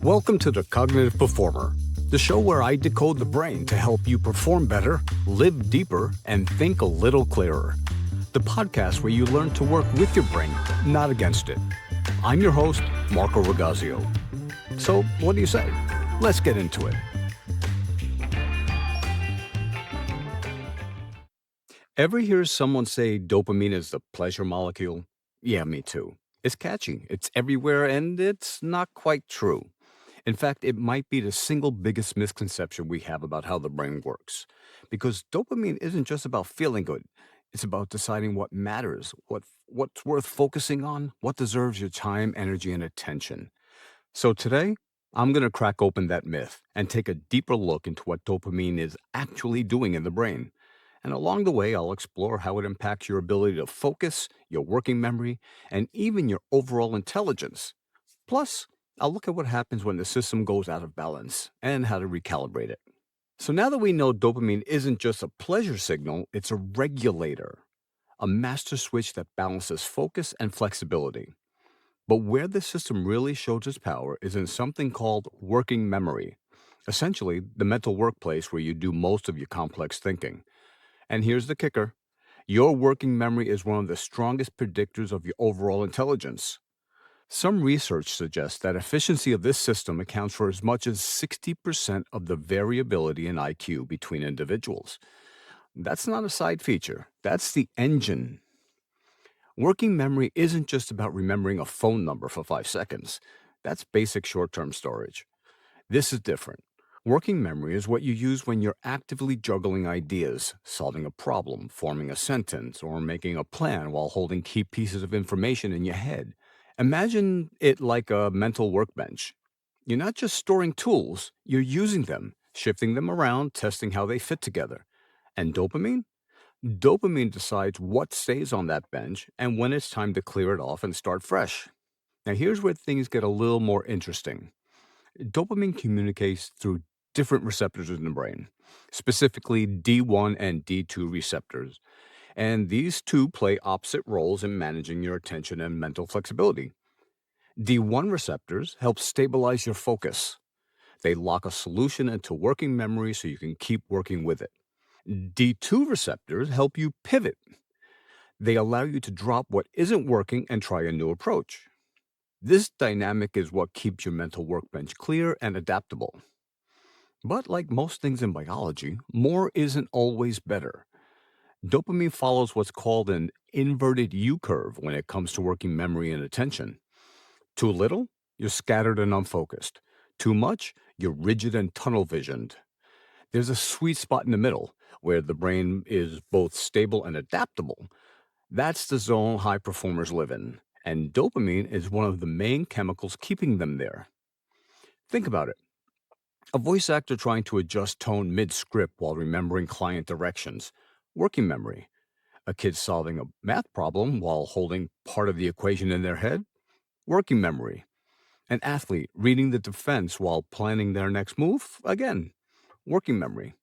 Welcome to The Cognitive Performer, the show where I decode the brain to help you perform better, live deeper, and think a little clearer. The podcast where you learn to work with your brain, not against it. I'm your host, Marco Rigazio. So, what do you say? Let's get into it. Ever hear someone say dopamine is the pleasure molecule? Yeah, me too. It's catchy, it's everywhere, and it's not quite true. In fact, it might be the single biggest misconception we have about how the brain works. Because dopamine isn't just about feeling good, it's about deciding what matters, what's worth focusing on, what deserves your time, energy, and attention. So today, I'm going to crack open that myth and take a deeper look into what dopamine is actually doing in the brain. And along the way, I'll explore how it impacts your ability to focus, your working memory, and even your overall intelligence. Plus, I'll look at what happens when the system goes out of balance and how to recalibrate it. So now that we know dopamine isn't just a pleasure signal, it's a regulator, a master switch that balances focus and flexibility. But where the system really shows its power is in something called working memory, essentially the mental workplace where you do most of your complex thinking. And here's the kicker: your working memory is one of the strongest predictors of your overall intelligence. Some research suggests that efficiency of this system accounts for as much as 60% of the variability in IQ between individuals. That's not a side feature, that's the engine. Working memory isn't just about remembering a phone number for 5 seconds. That's basic short term storage. This is different. Working memory is what you use when you're actively juggling ideas, solving a problem, forming a sentence, or making a plan while holding key pieces of information in your head. Imagine it like a mental workbench. You're not just storing tools, you're using them, shifting them around, testing how they fit together. And dopamine? Dopamine decides what stays on that bench and when it's time to clear it off and start fresh. Now, here's where things get a little more interesting. Dopamine communicates through different receptors in the brain, specifically D1 and D2 receptors. And these two play opposite roles in managing your attention and mental flexibility. D1 receptors help stabilize your focus. They lock a solution into working memory so you can keep working with it. D2 receptors help you pivot. They allow you to drop what isn't working and try a new approach. This dynamic is what keeps your mental workbench clear and adaptable. But like most things in biology, more isn't always better. Dopamine follows what's called an inverted U curve when it comes to working memory and attention. Too little, you're scattered and unfocused. Too much, you're rigid and tunnel visioned. There's a sweet spot in the middle where the brain is both stable and adaptable. That's the zone high performers live in. And dopamine is one of the main chemicals keeping them there. Think about it: a voice actor trying to adjust tone mid script while remembering client directions. Working memory. A kid solving a math problem while holding part of the equation in their head. Working memory. An athlete reading the defense while planning their next move. Again, working memory.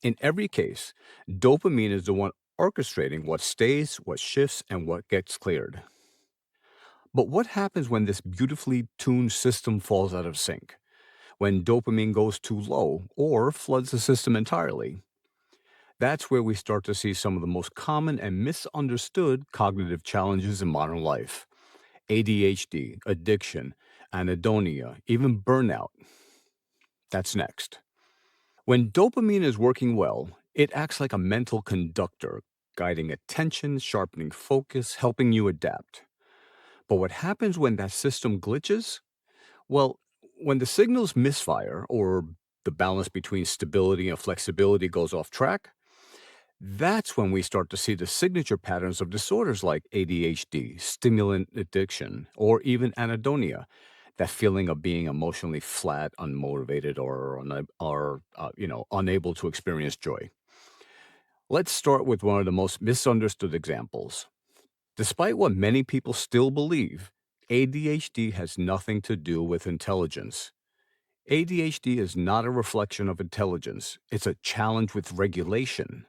In every case, dopamine is the one orchestrating what stays, what shifts, and what gets cleared. But what happens when this beautifully tuned system falls out of sync? When dopamine goes too low or floods the system entirely? That's where we start to see some of the most common and misunderstood cognitive challenges in modern life: ADHD, addiction, anhedonia, even burnout. That's next. When dopamine is working well, it acts like a mental conductor, guiding attention, sharpening focus, helping you adapt. But what happens when that system glitches? Well, when the signals misfire or the balance between stability and flexibility goes off track, that's when we start to see the signature patterns of disorders like ADHD, stimulant addiction, or even anhedonia, that feeling of being emotionally flat, unmotivated, or unable to experience joy. Let's start with one of the most misunderstood examples. Despite what many people still believe, ADHD has nothing to do with intelligence. ADHD is not a reflection of intelligence, it's a challenge with regulation.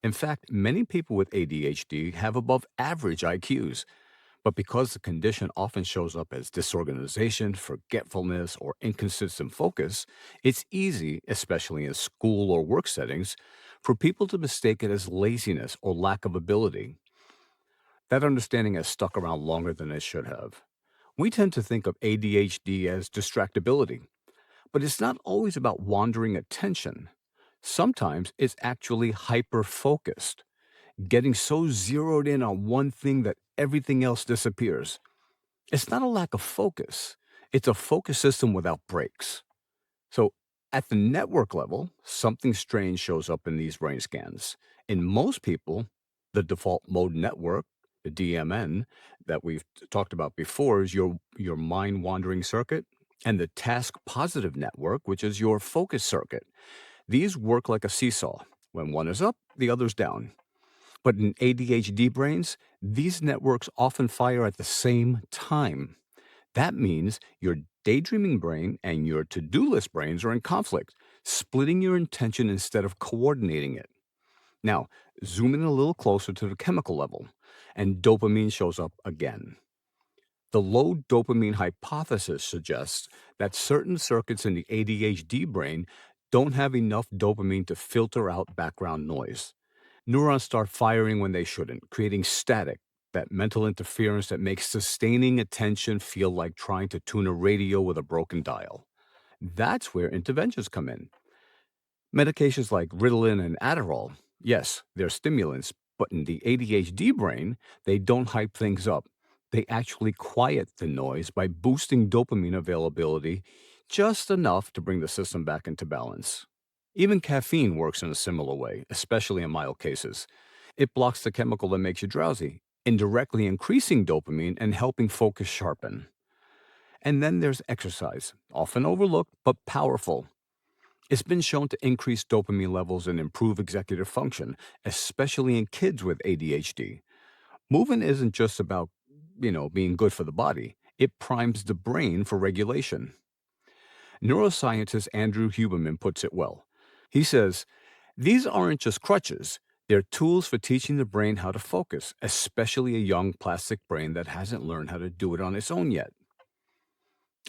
In fact, many people with ADHD have above average IQs, But because the condition often shows up as disorganization, forgetfulness, or inconsistent focus, it's easy, especially in school or work settings, for people to mistake it as laziness or lack of ability. That understanding has stuck around longer than it should have. We tend to think of ADHD as distractibility, but it's not always about wandering attention. Sometimes it's actually hyper focused, getting so zeroed in on one thing that everything else disappears. It's not a lack of focus, it's a focus system without breaks. So, at the network level, something strange shows up in these brain scans. In most people, the default mode network, the DMN, that we've talked about before, is your mind wandering circuit, and the task positive network, which is your focus circuit. These work like a seesaw. When one is up, the other's down. But in ADHD brains, these networks often fire at the same time. That means your daydreaming brain and your to do list brains are in conflict, splitting your intention instead of coordinating it. Now, zoom in a little closer to the chemical level, and dopamine shows up again. The low dopamine hypothesis suggests that certain circuits in the ADHD brain don't have enough dopamine to filter out background noise. Neurons start firing when they shouldn't, creating static, that mental interference that makes sustaining attention feel like trying to tune a radio with a broken dial. That's where interventions come in. Medications like Ritalin and Adderall, yes, they're stimulants, but in the ADHD brain, they don't hype things up. They actually quiet the noise by boosting dopamine availability just enough to bring the system back into balance. Even caffeine works in a similar way, especially in mild cases. It blocks the chemical that makes you drowsy, indirectly increasing dopamine and helping focus sharpen. And then there's exercise, often overlooked but powerful. It's been shown to increase dopamine levels and improve executive function, especially in kids with ADHD. Movement isn't just about, being good for the body. It primes the brain for regulation. Neuroscientist Andrew Huberman puts it well. He says, these aren't just crutches. They're tools for teaching the brain how to focus, especially a young plastic brain that hasn't learned how to do it on its own yet.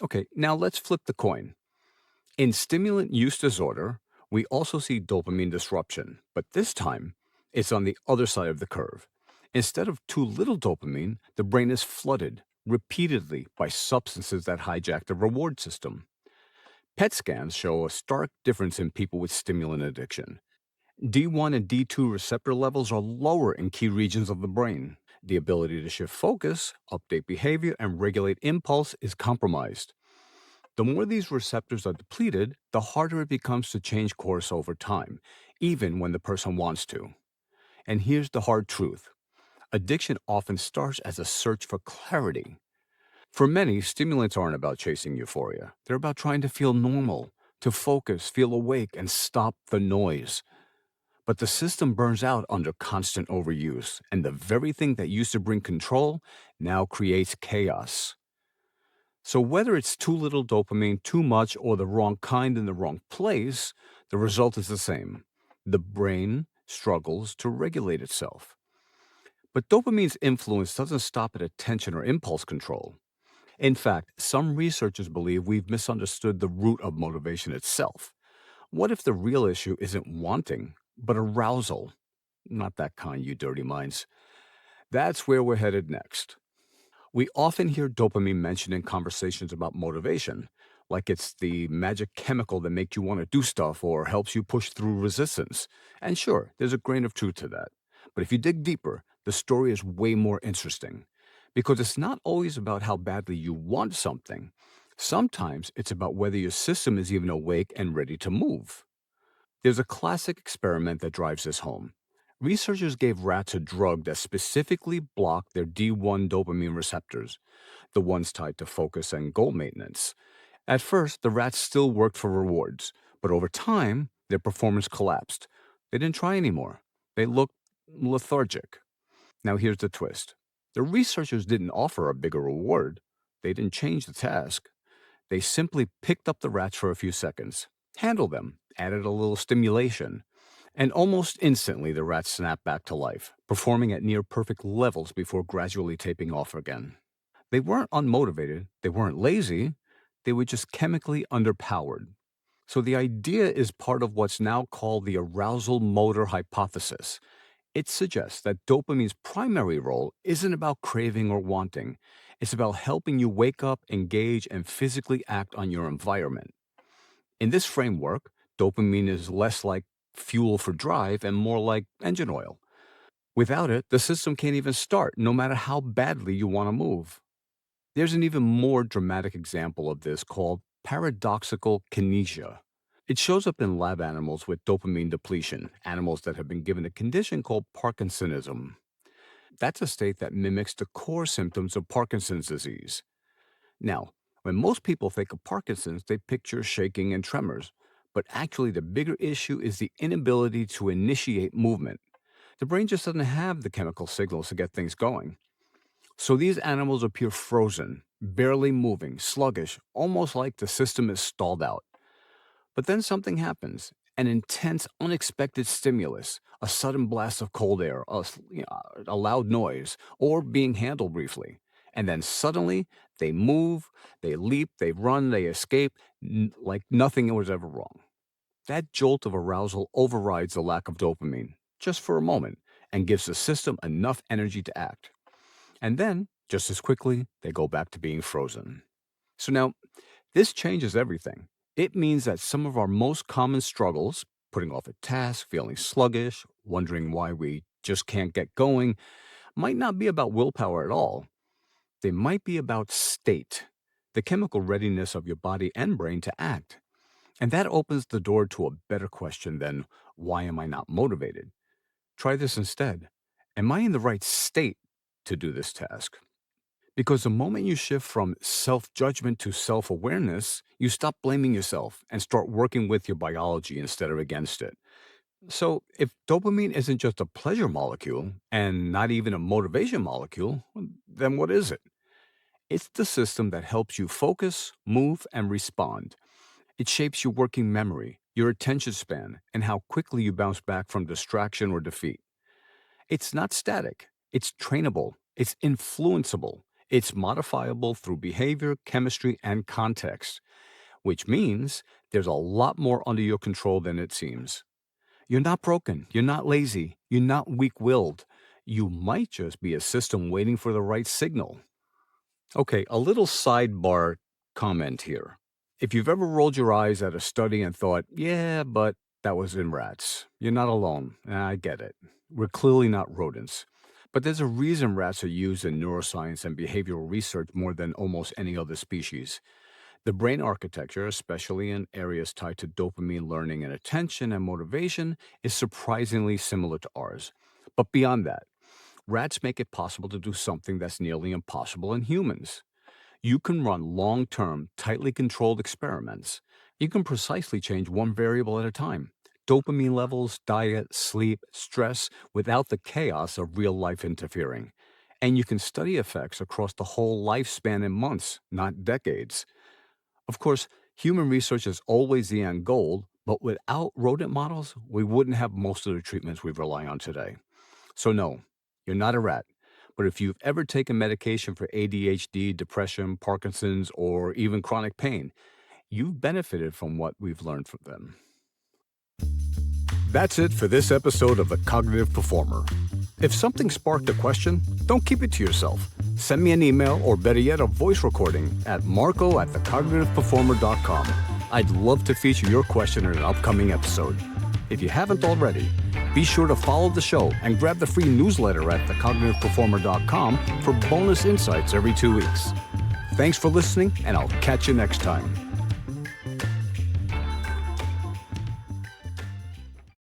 Okay, now let's flip the coin. In stimulant use disorder, we also see dopamine disruption, but this time it's on the other side of the curve. Instead of too little dopamine, the brain is flooded repeatedly by substances that hijack the reward system. PET scans show a stark difference in people with stimulant addiction. D1 and D2 receptor levels are lower in key regions of the brain. The ability to shift focus, update behavior, and regulate impulse is compromised. The more these receptors are depleted, the harder it becomes to change course over time, even when the person wants to. And here's the hard truth: addiction often starts as a search for clarity. For many, stimulants aren't about chasing euphoria, they're about trying to feel normal, to focus, feel awake, and stop the noise. But the system burns out under constant overuse, and the very thing that used to bring control now creates chaos. So, whether it's too little dopamine, too much, or the wrong kind in the wrong place, the result is the same. The brain struggles to regulate itself. But dopamine's influence doesn't stop at attention or impulse control. In fact, some researchers believe we've misunderstood the root of motivation itself. What if the real issue isn't wanting, but arousal? Not that kind, you dirty minds. That's where we're headed next. We often hear dopamine mentioned in conversations about motivation, like it's the magic chemical that makes you want to do stuff or helps you push through resistance. And sure, there's a grain of truth to that. But if you dig deeper, the story is way more interesting because it's not always about how badly you want something. Sometimes it's about whether your system is even awake and ready to move. There's a classic experiment that drives this home. Researchers gave rats a drug that specifically blocked their D1 dopamine receptors, the ones tied to focus and goal maintenance. At first, the rats still worked for rewards, but over time, their performance collapsed. They didn't try anymore. They looked lethargic. Now, here's the twist: the researchers didn't offer a bigger reward, they didn't change the task. They simply picked up the rats for a few seconds, handled them, added a little stimulation, And almost instantly, the rats snapped back to life, performing at near perfect levels before gradually taping off again. They weren't unmotivated, they weren't lazy, they were just chemically underpowered. So the idea is part of what's now called the arousal motor hypothesis. It suggests that dopamine's primary role isn't about craving or wanting. It's about helping you wake up, engage, and physically act on your environment. In this framework, dopamine is less like fuel for drive and more like engine oil. Without it, the system can't even start, no matter how badly you want to move. There's an even more dramatic example of this called paradoxical kinesia. It shows up in lab animals with dopamine depletion, animals that have been given a condition called Parkinsonism. That's a state that mimics the core symptoms of Parkinson's disease. Now, when most people think of Parkinson's, they picture shaking and tremors. But actually, the bigger issue is the inability to initiate movement. The brain just doesn't have the chemical signals to get things going. So these animals appear frozen, barely moving, sluggish, almost like the system is stalled out. But then something happens, an intense, unexpected stimulus, a sudden blast of cold air, a loud noise, or being handled briefly. And then suddenly they move, they leap, they run, they escape, like nothing was ever wrong. That jolt of arousal overrides the lack of dopamine, just for a moment, and gives the system enough energy to act. And then, just as quickly, they go back to being frozen. So now, this changes everything. It means that some of our most common struggles, putting off a task, feeling sluggish, wondering why we just can't get going, might not be about willpower at all. They might be about state, the chemical readiness of your body and brain to act. And that opens the door to a better question than, why am I not motivated? Try this instead. Am I in the right state to do this task? Because the moment you shift from self judgment to self awareness, you stop blaming yourself and start working with your biology instead of against it. So, if dopamine isn't just a pleasure molecule and not even a motivation molecule, then what is it? It's the system that helps you focus, move, and respond. It shapes your working memory, your attention span, and how quickly you bounce back from distraction or defeat. It's not static, it's trainable, it's influenceable, it's modifiable through behavior, chemistry, and context, which means there's a lot more under your control than it seems. You're not broken, you're not lazy, you're not weak willed. You might just be a system waiting for the right signal. Okay, a little sidebar comment here. If you've ever rolled your eyes at a study and thought, yeah, but that was in rats, you're not alone. I get it. We're clearly not rodents. But there's a reason rats are used in neuroscience and behavioral research more than almost any other species. The brain architecture, especially in areas tied to dopamine learning and attention and motivation, is surprisingly similar to ours. But beyond that, rats make it possible to do something that's nearly impossible in humans. You can run long term, tightly controlled experiments. You can precisely change one variable at a time: dopamine levels, diet, sleep, stress, without the chaos of real life interfering. And you can study effects across the whole lifespan in months, not decades. Of course, human research is always the end goal, but without rodent models, we wouldn't have most of the treatments we rely on today. So, no, you're not a rat. But if you've ever taken medication for ADHD, depression, Parkinson's, or even chronic pain, you've benefited from what we've learned from them. That's it for this episode of The Cognitive Performer. If something sparked a question, don't keep it to yourself. Send me an email or better yet, a voice recording at marco@thecognitiveperformer.com. I'd love to feature your question in an upcoming episode. If you haven't already, be sure to follow the show and grab the free newsletter at thecognitiveperformer.com for bonus insights every 2 weeks. Thanks for listening, and I'll catch you next time.